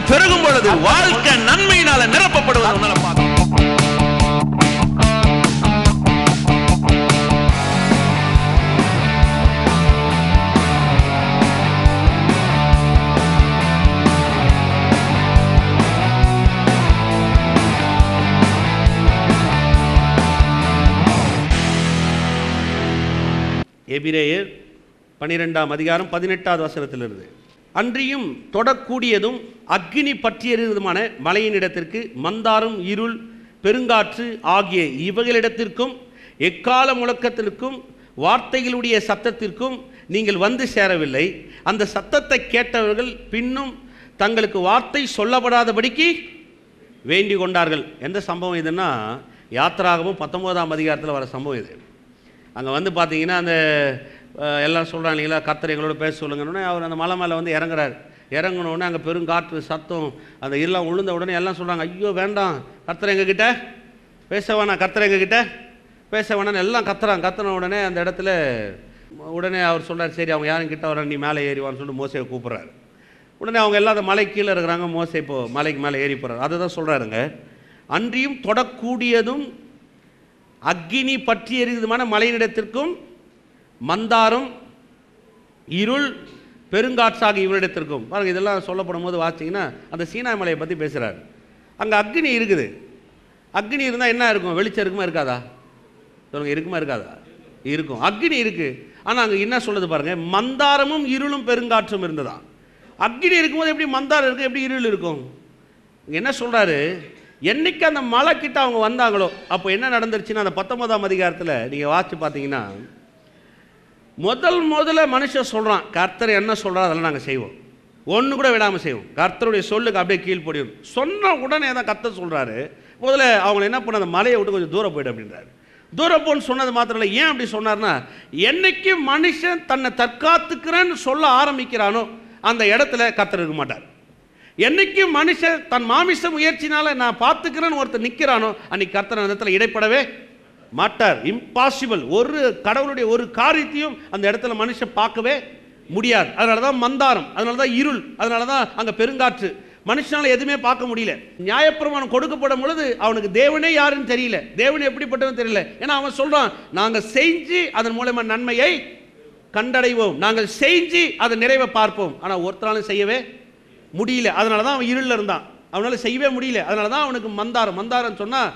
பெருகும் பொழுது வாழ்க்கை நன்மையினால நிரப்பப்படுவது பார்க்க. எபிரேயர் 12ஆம் அதிகாரம் 18வது வசனத்திலிருந்து, அன்றியும் தொடக்கூடியதும் அக்கினி பற்றியதுமான மலையின் இடத்திற்கு மந்தாரம் இருள் பெருங்காற்று ஆகிய இவைகளிடத்திற்கும் எக்கால முழக்கத்திற்கும் வார்த்தைகளுடைய சத்தத்திற்கும் நீங்கள் வந்து சேரவில்லை. அந்த சத்தத்தை கேட்டவர்கள் பின்னும் தங்களுக்கு வார்த்தை சொல்லப்படாதபடிக்கு வேண்டிக் கொண்டார்கள். எந்த சம்பவம் இதுன்னா, யாத்திராகமும் 19ஆம் அதிகாரத்தில் வர சம்பவம் இது. அங்கே வந்து பார்த்தீங்கன்னா அந்த எல்லாம் சொல்கிறாங்க இல்லைங்களா, கர்த்தர் எங்களோட பேச சொல்லுங்கன்னு. அவர் அந்த மலை மேலே வந்து இறங்குறாரு. இறங்கினோடனே அங்கே பெருங்காற்று சத்தம், அந்த இருளாக உளுந்த உடனே எல்லாம் சொல்கிறாங்க, ஐயோ வேண்டாம், கர்த்தர் எங்ககிட்ட பேச வேணாம், கர்த்தர் எங்ககிட்ட பேச வேணான்னு எல்லாம் கத்துறாங்க. கத்துன உடனே அந்த இடத்துல உடனே அவர் சொல்கிறார், சரி அவங்க யாரும் கிட்ட வர, நீ மேலே ஏறிவான்னு சொல்லிட்டு மோசையை கூப்பிட்றாரு. உடனே அவங்க எல்லாம் அந்த மலை கீழே இருக்கிறாங்க. மோசை இப்போது மலைக்கு மேலே ஏறி போகிறார். அதை தான் சொல்கிறாருங்க, அன்றியும் தொடக்கூடியதும் அக்கினி பற்றி எரியுதுமான மலையினிடத்திற்கும் மந்தாரம் இருள் பெருங்காற்றாக இவரிடத்திற்கும். பாருங்க, இதெல்லாம் சொல்லப்படும் போது வாசிங்கன்னா அந்த சீனா மலையை பற்றி பேசுகிறார். அங்கே அக்னி இருக்குது. அக்னி இருந்தால் என்ன இருக்கும்? வெளிச்சம் இருக்குமா இருக்காதா? சொல்லுங்கள், இருக்குமா இருக்காதா? இருக்கும். அக்னி இருக்குது. ஆனால் அங்கே என்ன சொல்லுது பாருங்கள், மந்தாரமும் இருளும் பெருங்காற்றும் இருந்ததான். அக்னி இருக்கும்போது எப்படி மந்தாரம் இருக்குது, எப்படி இருள் இருக்கும்? என்ன சொல்கிறாரு, என்னைக்கு அந்த மலை கிட்ட அவங்க வந்தாங்களோ அப்போ என்ன நடந்துருச்சுன்னா, அந்த 19ஆம் அதிகாரத்தில் நீங்கள் வாசித்து பார்த்தீங்கன்னா, முதல்ல மனுஷன் சொல்கிறான், கர்த்தர் என்ன சொல்கிறார் அதெல்லாம் நாங்கள் செய்வோம், ஒன்று கூட விடாமல் செய்வோம், கர்த்தருடைய சொல்லுக்கு அப்படியே கீழ்ப்படியும். சொன்ன உடனே தான் கர்த்தர் சொல்கிறாரு, முதல்ல அவங்க என்ன பண்ண, அந்த மலையை விட்டு கொஞ்சம் தூரம் போய்ட்டு அப்படின்றாரு. தூரம் போன்னு சொன்னது மாத்திரம் இல்லை, ஏன் அப்படி சொன்னார்னா, என்னைக்கு மனுஷன் தன்னை தற்காத்துக்கிறேன்னு சொல்ல ஆரம்பிக்கிறானோ அந்த இடத்துல கர்த்தர் இருக்க மாட்டார். என்னைக்கு மனுஷன் தன் மாமிச முயற்சினால நான் பார்த்துக்கிறேன்னு ஒருத்தர் நிற்கிறானோ அன்னைக்கு கர்த்தர் அந்த இடத்துல இடைப்படவே மாட்டார். இம்பாசிபிள். ஒரு கடவுளுடைய ஒரு காரியத்தையும் அந்த இடத்துல மனுஷன் பார்க்கவே முடியாது. அதனால தான் மந்தாரம், அதனால தான் இருள், அதனால தான் அங்கே பெருங்காற்று. மனுஷனால் எதுவுமே பார்க்க முடியல. நியாயப்பிரமாணம் கொடுக்கப்படும் பொழுது அவனுக்கு தேவனே யாருன்னு தெரியல, தேவனே எப்படிப்பட்டவன் தெரியல. ஏன்னா அவன் சொல்றான், நாங்கள் செஞ்சு அதன் மூலமா நன்மையை கண்டடைவோம், நாங்கள் செஞ்சு அதை நிறைவை பார்ப்போம். ஆனால் ஒருத்தராலும் செய்யவே முடியல. அதனால தான் அவன் இருளில் இருந்தான், அவனால் செய்யவே முடியல. அதனால தான் அவனுக்கு மந்தாரம். மந்தாரம் சொன்னால்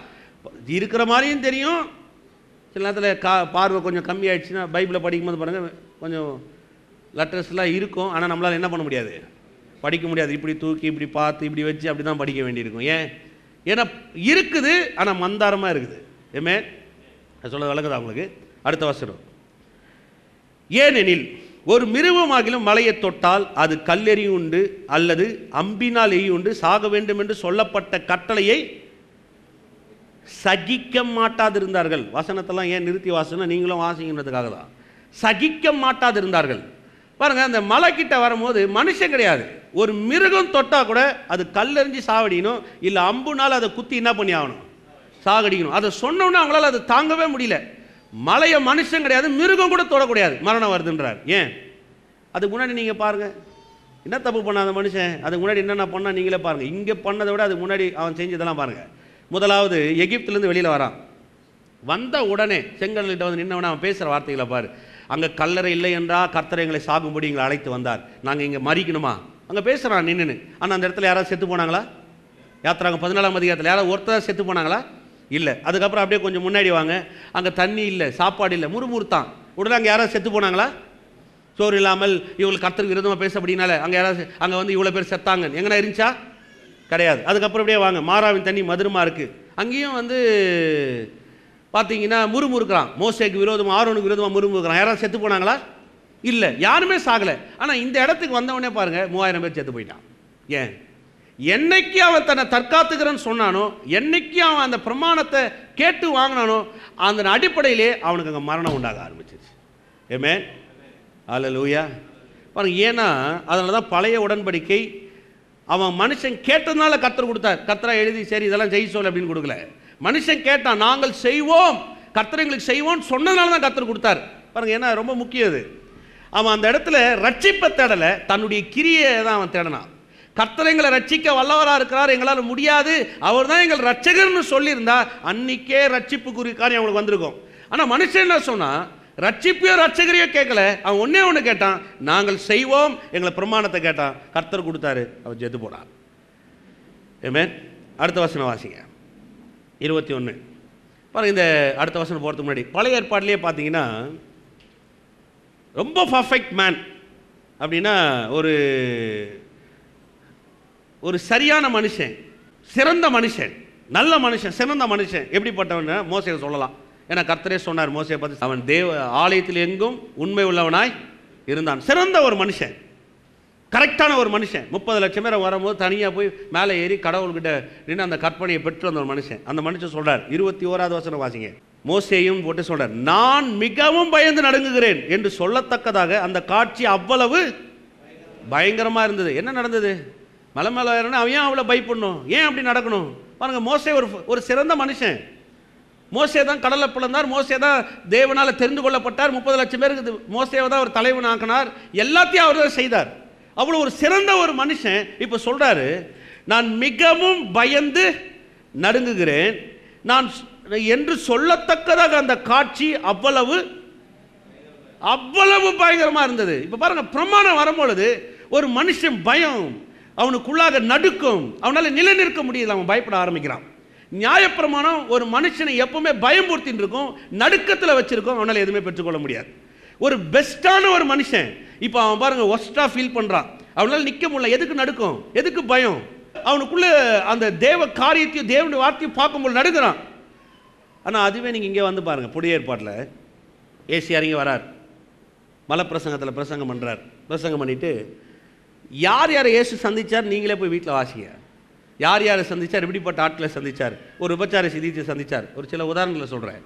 இருக்கிற மாதிரியும் தெரியும், சில நேரத்தில் பார்வை கொஞ்சம் கம்மியாயிடுச்சுன்னா பைபிளை படிக்கும்போது பாருங்கள் கொஞ்சம் லெட்டர்ஸ்லாம் இருக்கும், ஆனால் நம்மளால் என்ன பண்ண முடியாது, படிக்க முடியாது. இப்படி தூக்கி இப்படி பார்த்து இப்படி வச்சு அப்படி தான் படிக்க வேண்டியிருக்கும். ஏன்னா இருக்குது, ஆனால் மந்தாரமாக இருக்குது. ஏமே சொல்ல விளக்குதா உங்களுக்கு? அடுத்த வசனம், ஏனெனில் ஒரு மிருகமாகிலும் மலையை தொட்டால் அது கல்லெறி உண்டு அல்லது அம்பினால் எரி உண்டு சாக வேண்டும் என்று சொல்லப்பட்ட கட்டளையை சகிக்க மாட்டாதிருந்தார்கள். வசனத்தெல்லாம் ஏன் நிறுத்தி வாசனை, நீங்களும் வாசிக்கிறதுக்காக தான். சகிக்க மாட்டாதிருந்தார்கள். பாருங்க, அந்த மலை கிட்ட வரும்போது மனுஷன் கிடையாது, ஒரு மிருகம் தொட்டா கூட அது கல்லெறிஞ்சு சாவடிக்கணும், இல்லை அம்புனால் அதை குத்தி என்ன பண்ணி ஆகணும், சாகடிக்கணும். அதை சொன்னோன்னா அவங்களால அதை தாங்கவே முடியல. மலையை மனுஷன் கிடையாது, மிருகம் கூட தொடக்கூடாது, மரணம் வருதுன்றார். ஏன்? அதுக்கு முன்னாடி நீங்கள் பாருங்கள், என்ன தப்பு பண்ணாத மனுஷன், அதுக்கு முன்னாடி என்னென்ன பண்ணால் நீங்களே பாருங்கள். இங்கே பண்ணதை விட அதுக்கு முன்னாடி அவன் செஞ்சதெல்லாம் பாருங்கள். முதலாவது எகிப்திலேருந்து வெளியில் வரான். வந்த உடனே செங்கடல்கிட்ட வந்து நின்னவனே அவன் பேசுகிற வார்த்தைகளை பாரு. அங்கே கல்லறை இல்லை என்றா கர்த்தர் எங்களை சாகும்படி எங்களை அழைத்து வந்தார், நாங்கள் இங்கே மறிக்கணுமா? அங்கே பேசுகிறான் நின்று. ஆனால் அந்த இடத்துல யாராவது செத்து போனாங்களா? யாத்திராங்க 14ஆம் அதிகாரத்தில் யாராவது ஒருத்தர் செத்து போனாங்களா? இல்லை. அதுக்கப்புறம் அப்படியே கொஞ்சம் முன்னாடி வாங்க, அங்கே தண்ணி இல்லை, சாப்பாடு இல்லை, முறுமுறுத்தான். உடனே அங்கே யாராவது செத்து போனாங்களா? சோறு இல்லாமல் இவங்களுக்கு கர்த்தருக்கு விரோதமாக பேச அப்படின்னால அங்கே யாராவது அங்கே வந்து இவ்வளோ பேர் செத்தாங்க எங்கன்னா இருந்துச்சா? கிடையாது. அதுக்கப்புறம் அப்படியே வாங்க, மாறாவின் தண்ணி மதுரமாக இருக்குது, அங்கேயும் வந்து பார்த்தீங்கன்னா முறுமுறுக்கிறான். மோசேக்கு விரோதமாக ஆரோனுக்கு விரோதமாக முறுமுறுக்கிறான். யாராவது செத்து போனாங்களா? இல்லை, யாருமே சாகலை. ஆனால் இந்த இடத்துக்கு வந்தவொடனே பாருங்கள் 3000 பேர் செத்து போயிட்டான். ஏன்? என்னைக்கு அவன் தன்னை தற்காத்துக்கிறன்னு சொன்னானோ, என்னைக்கு அவன் அந்த பிரமாணத்தை கேட்டு வாங்கினானோ, அந்த அடிப்படையிலே அவனுக்கு அங்கே மரணம் உண்டாக ஆரம்பிச்சிருச்சு. ஏமே அல்லேலூயா. பாருங்க, ஏன்னா அதனால தான் பழைய உடன்படிக்கை அவன் மனுஷன் கேட்டதுனால கர்த்தர் கொடுத்தார். கர்த்தரா எழுதி சரி இதெல்லாம் செய்ய சொல்ல அப்படின்னு கொடுக்கல. மனுஷன் கேட்டான், நாங்கள் செய்வோம், கர்த்தர் எங்களுக்கு செய்வோம்னு சொன்னதுனால தான் கர்த்தர் கொடுத்தார். பாருங்க, ஏன்னா ரொம்ப முக்கியம் அது. அவன் அந்த இடத்துல ரட்சிப்பை தேடலை, தன்னுடைய கிரியை தான் அவன் தேடினான். கர்த்தர் எங்களை ரட்சிக்க வல்லவராக இருக்கிறார், எங்களால் முடியாது, அவர் தான் எங்கள் ரட்சகர்னு சொல்லியிருந்தா அன்னைக்கே ரட்சிப்பு குறிக்காரியம் அவங்களுக்கு வந்திருக்கும். ஆனால் மனுஷன் என்ன சொன்னா, ரட்சிப்பையோ ரட்சகரையோ கேட்கல, அவன் ஒன்னே ஒன்று கேட்டான், நாங்கள் செய்வோம், எங்களை பிரமாணத்தை கேட்டான், கர்த்தர் கொடுத்தாரு, அவன் ஜெத்து போனான். ஆமென். அடுத்த வசனம் வாசிங்க, 21. பாருங்க, இந்த அடுத்த வசனம் போகிறதுக்கு முன்னாடி பழைய ஏற்பாட்டிலேயே பார்த்தீங்கன்னா ரொம்ப பர்ஃபெக்ட் மேன் அப்படின்னா ஒரு சரியான மனுஷன், சிறந்த மனுஷன், நல்ல மனுஷன், சிறந்த மனுஷன் எப்படிப்பட்டவன் மோசேயை சொல்லலாம். ஏன்னா கர்த்தரே சொன்னார் மோசேயை பார்த்து, அவன் தேவ ஆலயத்தில் எங்கும் உண்மை உள்ளவனாய் இருந்தான். சிறந்த ஒரு மனுஷன், கரெக்டான ஒரு மனுஷன். 30 லட்சம் பேரை வரும்போது தனியாக போய் மேலே ஏறி கடவுள்கிட்ட நின்று அந்த கற்பனையை பெற்று வந்த ஒரு மனுஷன். அந்த மனுஷன் சொல்றார், 21வது வசனம் வாசிங்க. மோசேயும் போட்டு சொல்றார், நான் மிகவும் பயந்து நடுங்குகிறேன் என்று சொல்லத்தக்கதாக அந்த காட்சி அவ்வளவு பயங்கரமா இருந்தது. என்ன நடந்தது? மலை மேலே ஏறணும், அவன் ஏன் அவ்வளோ பயப்படணும்? ஏன் அப்படி நடக்கணும்? பாருங்க, மோசே ஒரு சிறந்த மனுஷன். மோசே தான் கடலை பிளந்தார், மோசே தான் தேவனால் தெரிந்து கொள்ளப்பட்டார், 30 லட்சம் பேருக்கு மோசேவை தான் ஒரு தலைவன் ஆக்கினார், எல்லாத்தையும் அவர் தான் செய்தார். அவ்வளோ ஒரு சிறந்த ஒரு மனுஷன் இப்போ சொல்றாரு, நான் மிகவும் பயந்து நடுங்குகிறேன் நான் என்று சொல்லத்தக்கதாக அந்த காட்சி அவ்வளவு பயங்கரமா இருந்தது. இப்போ பாருங்க, பிரமாணம் வரும்பொழுது ஒரு மனுஷன் பயம் அவனுக்குள்ளாக நடுக்கும், அவனால நிலை நிற்க முடியல, அவன் பயப்பட ஆரம்பிக்கிறான். நியாயப்பிரமாணம் ஒரு மனுஷனை எப்பவுமே பயம்படுத்தின்னு இருக்கும், நடுக்கத்தில் வச்சிருக்கும், அவனால் எதுவுமே பெற்றுக்கொள்ள முடியாது. ஒரு பெஸ்டான ஒரு மனுஷன் இப்போ அவன் பாருங்க ஒஸ்டா ஃபீல் பண்றான், அவனால நிற்க முடியல. எதுக்கு நடுக்கும்? எதுக்கு பயம்? அவனுக்குள்ள அந்த தேவ காரியத்தையும் தேவனுடைய வார்த்தையும் பார்க்கும்போது நடுக்கிறான். ஆனால் அதுவே நீங்கள் இங்கே வந்து பாருங்கள், புதிய ஏற்பாட்டில் ஏசியார் இங்கே வரார், மலை பிரசங்கத்தில் பிரசங்கம் பண்ணுறார். பிரசங்கம் பண்ணிவிட்டு யார் யாரை இயேசு சந்தித்தார் நீங்களே போய் வீட்டில் வாசிங்க. யார் யாரை சந்தித்தார், எப்படிப்பட்ட ஆட்களை சந்தித்தார், ஒரு விபச்சார சிதித்து சந்தித்தார். ஒரு சில உதாரணங்களை சொல்கிறேன்,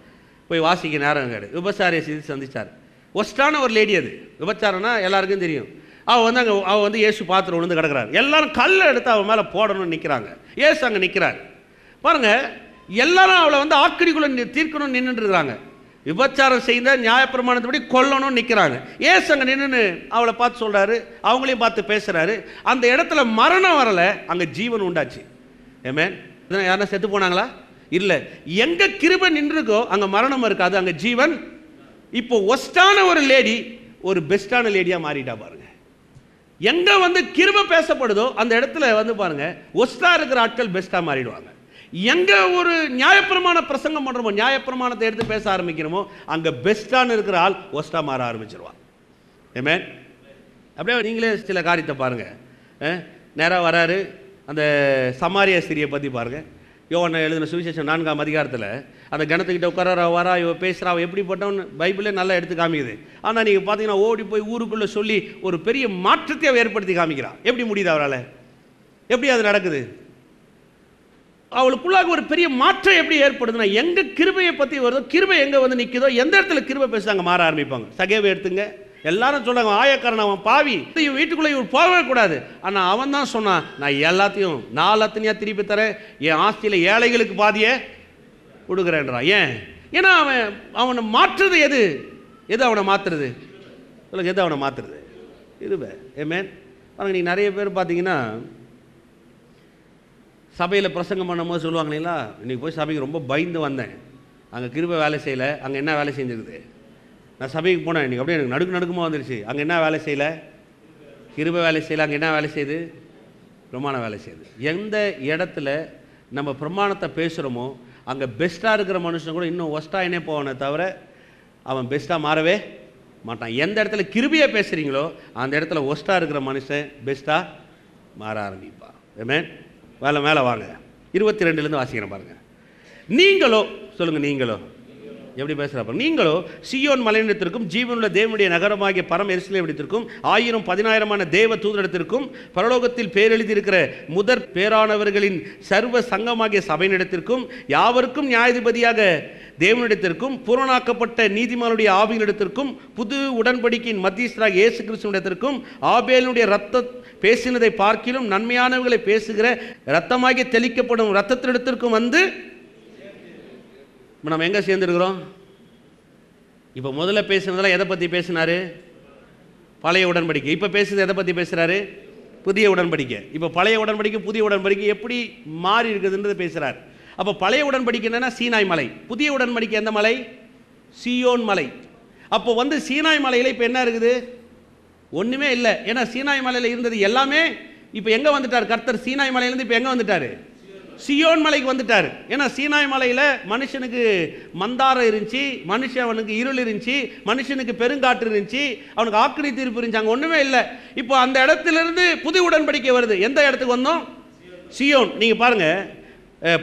போய் வாசிக்க நேரம் கிடையாது. விபச்சாரிய சிதித்து சந்தித்தார். ஒஸ்டான ஒரு லேடி, அது விபச்சாரம்னா எல்லாருக்கும் தெரியும். அவள் வந்து இயேசு பாத்திரம் விழுந்து கிடக்கிறார், எல்லாரும் கல்லை எடுத்து அவன் மேலே போடணும்னு நிற்கிறாங்க. இயேசு அங்கே நிற்கிறார். பாருங்கள், எல்லாரும் அவளை வந்து ஆக்கடிக்குள்ளே தீர்க்கணும்னு நின்றுட்டு இருக்கிறாங்க. விபச்சாரம் செய்த நியாயப்பிரமாணத்தைப்படி கொல்லணும்னு நிற்கிறாங்க. ஏசு அங்கே நின்று அவளை பார்த்து சொல்கிறாரு, அவங்களையும் பார்த்து பேசுகிறாரு. அந்த இடத்துல மரணம் வரலை, அங்கே ஜீவன் உண்டாச்சு. ஏமேன். யாருன்னா செத்து போனாங்களா? இல்லை. எங்கே கிருபை நின்றுக்கோ அங்கே மரணம் இருக்காது, அங்கே ஜீவன். இப்போ ஒஸ்டான ஒரு லேடி ஒரு பெஸ்டான லேடியாக மாறிட்டா பாருங்க. எங்கே வந்து கிருபை பேசப்படுதோ அந்த இடத்துல வந்து பாருங்க, ஒஸ்டா இருக்கிற ஆட்கள் பெஸ்ட்டாக மாறிடுவாங்க. எங்கே ஒரு நியாயப்பிரமாண பிரசங்கம் பண்ணுறோமோ, நியாயப்பிரமாணத்தை எடுத்து பேச ஆரம்பிக்கிறோமோ, அங்கே பெஸ்ட்டான இருக்கிற ஆள் ஒஸ்ட்டாக மாற ஆரம்பிச்சிருவான். ஏமேன். அப்படியே நீங்களே சில காரியத்தை பாருங்கள். நேராக வராரு, அந்த சமாரிய ஸ்திரியை பற்றி பாருங்கள். யோவான் எழுதின சுவிசேஷம் 4ஆம் அதிகாரத்தில் அந்த கணத்துக்கிட்ட உட்கார வரா, இவ பேசுகிறா, அவள் எப்படிப்பட்டவன்னு பைபிளே நல்லா எடுத்து காமிக்குது. ஆனால் நீங்கள் பார்த்தீங்கன்னா ஓடி போய் ஊருக்குள்ளே சொல்லி ஒரு பெரிய மாற்றத்தை அவள் ஏற்படுத்தி காமிக்கிறான். எப்படி முடியுது அவரால்? எப்படி அது நடக்குது? அவளுக்குள்ளாக ஒரு பெரிய மாற்றம் எப்படி ஏற்படுதுன்னா, எங்கே கிருபையை பற்றி வருதோ, கிருபை எங்கே வந்து நிற்குதோ, எந்த இடத்துல கிருபை பேசுகிறாங்க மாற ஆரம்பிப்பாங்க. சகேவை எடுத்துங்க, எல்லாரும் சொல்கிறாங்க ஆயக்காரன், அவன் பாவி, இவன் வீட்டுக்குள்ளே இவர் போகவே கூடாது. ஆனால் அவன் தான் சொன்னான், நான் எல்லாத்தையும் 4 அத்தனையாக திருப்பி தரேன், என் ஆஸ்தியில் ஏழைகளுக்கு பாதியை கொடுக்குறேன்றான். ஏன்? ஏன்னா அவனை மாற்றுறது எது அவனை மாற்றுறது? சொல்லுங்க, எது அவனை மாற்றுறது? கிருபை. ஏமேன். பாருங்க, நீங்கள் நிறைய பேர் பார்த்தீங்கன்னா சபையில் பிரசங்கம் பண்ணும்போது சொல்லுவாங்க இல்லைங்களா, இன்றைக்கி போய் சபைக்கு ரொம்ப பயந்து வந்தேன், அங்கே கிருபை வேலை செய்யலை, அங்கே என்ன வேலை செஞ்சுருக்குது? நான் சபைக்கு போனேன், இன்றைக்கி அப்படியே எனக்கு நடுக்கமாக வந்துருச்சு, அங்கே என்ன வேலை செய்யலை? கிருபை வேலை செய்யலை, அங்கே என்ன வேலை செய்யுது? பிரமாண வேலை செய்யுது. எந்த இடத்துல நம்ம பிரமாணத்தை பேசுகிறோமோ அங்கே பெஸ்ட்டாக இருக்கிற மனுஷன் கூட இன்னும் ஒஸ்ட்டாக போவானே தவிர அவன் பெஸ்ட்டாக மாறவே மாட்டான். எந்த இடத்துல கிருபையை பேசுகிறீங்களோ அந்த இடத்துல ஒஸ்ட்டாக இருக்கிற மனுஷன் பெஸ்ட்டாக மாற ஆரம்பிப்பான். ஆமென். மேலே வாங்க, 22லேருந்து வாசிக்கிறேன் பாருங்க. நீங்களோ, சொல்லுங்கள், நீங்களோ எப்படி பேசுகிறப்ப, நீங்களோ சியோன் மலையிடத்திற்கும் ஜீவனுள்ள தேவனுடைய நகரமாகிய பரம எருசலேமிடத்திற்கும் 1000-10,000 தேவ தூதரிடத்திற்கும் பரலோகத்தில் பேரெழுதியிருக்கிற முதற் பேரானவர்களின் சர்வ சங்கமாகிய சபையினிடத்திற்கும் யாவருக்கும் நியாயாதிபதியாக தேவனிடத்திற்கும் பூரணாக்கப்பட்ட நீதிமானுடைய ஆவியினிடத்திற்கும் புது உடன்படிக்கையின் மத்தியஸ்தராக இயேசு கிறிஸ்துவினிடத்திற்கும் ஆபேலுடைய இரத்த பேசினதை பார்க்கிலும் நன்மையானவர்களை பேசுகிற இரத்தமாகி தெளிக்கப்படும் இரத்தத்தினிடத்திற்கும் வந்து நம்ம எங்கே சேர்ந்துருக்கிறோம்? இப்போ முதல்ல பேசுனதெல்லாம் எதை பற்றி பேசினாரு? பழைய உடன்படிக்கை. இப்போ பேசுறது எதை பற்றி பேசுகிறாரு? புதிய உடன்படிக்கை. இப்போ பழைய உடன்படிக்கை புதிய உடன்படிக்கை எப்படி மாறி இருக்குதுன்றது பேசுகிறார். அப்போ பழைய உடன்படிக்கை என்னன்னா சீனாய் மலை, புதிய உடன்படிக்கை எந்த மலை? சியோன் மலை. அப்போ வந்து சீனாய் மலையில் இப்போ என்ன இருக்குது? ஒன்றுமே இல்லை. ஏன்னா சீனாய் மலையில் இருந்தது எல்லாமே இப்போ எங்கே வந்துட்டார் கர்த்தர்? சீனாய் மலையிலேருந்து இப்போ எங்கே வந்துட்டார்? சியோன் மலைக்கு வந்துட்டார். ஏன்னா சீனாய் மலையில் மனுஷனுக்கு மந்தாரம் இருந்துச்சு, அவனுக்கு இருள் இருந்துச்சு, மனுஷனுக்கு பெருங்காற்று இருந்துச்சு, அவனுக்கு ஆக்கினி தீர்ப்பு இருந்துச்சு, அங்கே ஒன்றுமே இல்லை. இப்போ அந்த இடத்திலிருந்து புது உடன்படிக்கை வருது. எந்த இடத்துக்கு வந்தோம்? சியோன். நீங்கள் பாருங்கள்